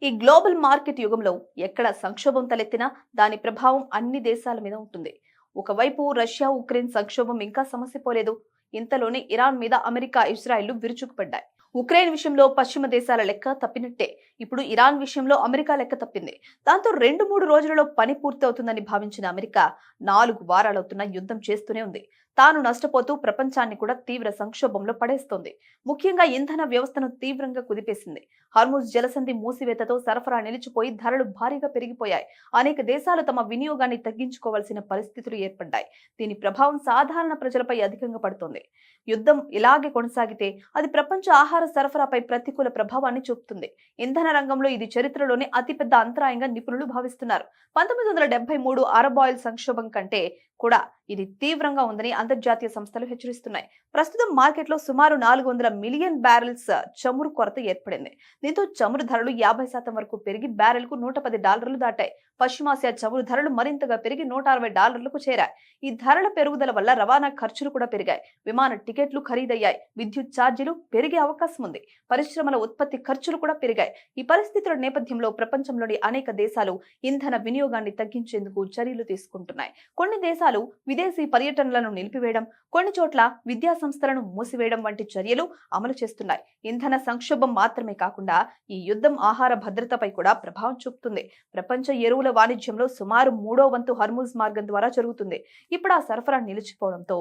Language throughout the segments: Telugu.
ఈ గ్లోబల్ మార్కెట్ యుగంలో ఎక్కడ సంక్షోభం తలెత్తినా దాని ప్రభావం అన్ని దేశాల మీద ఉంటుంది. ఒకవైపు రష్యా ఉక్రెయిన్ సంక్షోభం ఇంకా సమసిపోలేదు. ఇంతలోనే ఇరాన్ మీద అమెరికా ఇజ్రాయెల్ విరుచుకుపడ్డాయి. ఉక్రెయిన్ విషయంలో పశ్చిమ దేశాల లెక్క తప్పినట్టే ఇప్పుడు ఇరాన్ విషయంలో అమెరికా లెక్క తప్పింది. దాంతో 2-3 రోజులలో పని పూర్తవుతుందని భావించిన అమెరికా 4 వారాలవుతున్న యుద్ధం చేస్తూనే ఉంది. తాను నష్టపోతూ ప్రపంచాన్ని కూడా తీవ్ర సంక్షోభంలో పడేస్తోంది. ముఖ్యంగా ఇంధన వ్యవస్థను తీవ్రంగా కుదిపేసింది. హార్ముజ్ జలసంధి మూసివేతతో సరఫరా నిలిచిపోయి ధరలు భారీగా పెరిగిపోయాయి. అనేక దేశాలు తమ వినియోగాన్ని తగ్గించుకోవాల్సిన పరిస్థితులు ఏర్పడ్డాయి. దీని ప్రభావం సాధారణ ప్రజలపై అధికంగా పడుతోంది. యుద్ధం ఇలాగే కొనసాగితే అది ప్రపంచ ఆహార సరఫరాపై ప్రతికూల ప్రభావాన్ని చూపుతుంది. ఇంధన రంగంలో ఇది చరిత్రలోనే అతిపెద్ద అంతరాయంగా నిపుణులు భావిస్తున్నారు. 1973 అరబ్ ఆయిల్ సంక్షోభం కంటే కూడా ఇది తీవ్రంగా ఉందని అంతర్జాతీయ సంస్థలు హెచ్చరిస్తున్నాయి. ప్రస్తుతం మార్కెట్లో సుమారు 400 మిలియన్ బ్యారెల్స్ చమురు కొరత ఏర్పడింది. దీంతో చమురు ధరలు 50% వరకు పెరిగి బ్యారెల్కు $110 దాటాయి. పశ్చిమాసియా చమురు ధరలు మరింతగా పెరిగి $160కు చేరాయి. ఈ ధరల పెరుగుదల వల్ల రవాణా ఖర్చులు కూడా పెరిగాయి. విమాన టికెట్లు ఖరీదయ్యాయి. విద్యుత్ ఛార్జీలు పెరిగే అవకాశం ఉంది. పరిశ్రమల ఉత్పత్తి ఖర్చులు కూడా పెరిగాయి. ఈ పరిస్థితుల నేపథ్యంలో ప్రపంచంలోని అనేక దేశాలు ఇంధన వినియోగాన్ని తగ్గించేందుకు చర్యలు తీసుకుంటున్నాయి. కొన్ని దేశాలు విదేశీ పర్యటనలను నిలిపివేయడం, కొన్ని చోట్ల విద్యా సంస్థలను మూసివేయడం వంటి చర్యలు అమలు చేస్తున్నాయి. ఇంధన సంక్షోభం మాత్రమే కాకుండా ఈ యుద్ధం ఆహార భద్రతపై కూడా ప్రభావం చూపుతుంది. ప్రపంచ ఎరువుల వాణిజ్యంలో సుమారు 3వ వంతు హర్ముజ్ మార్గం ద్వారా జరుగుతుంది. ఇప్పుడు ఆ సరఫరా నిలిచిపోవడంతో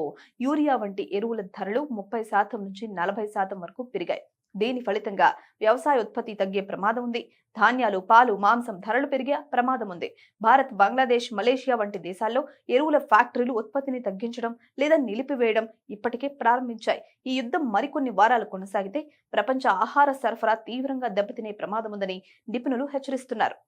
యూరియా వంటి ఎరువుల ధరలు 30% నుంచి 40% వరకు పెరిగాయి. దీని ఫలితంగా వ్యవసాయ ఉత్పత్తి తగ్గే ప్రమాదం ఉంది. ధాన్యాలు, పాలు, మాంసం ధరలు పెరిగే ప్రమాదం ఉంది. భారత్, బంగ్లాదేశ్, మలేషియా వంటి దేశాల్లో ఎరువుల ఫ్యాక్టరీలు ఉత్పత్తిని తగ్గించడం లేదా నిలిపివేయడం ఇప్పటికే ప్రారంభించాయి. ఈ యుద్ధం మరికొన్ని వారాలు కొనసాగితే ప్రపంచ ఆహార సరఫరా తీవ్రంగా దెబ్బతినే ప్రమాదం ఉందని నిపుణులు హెచ్చరిస్తున్నారు.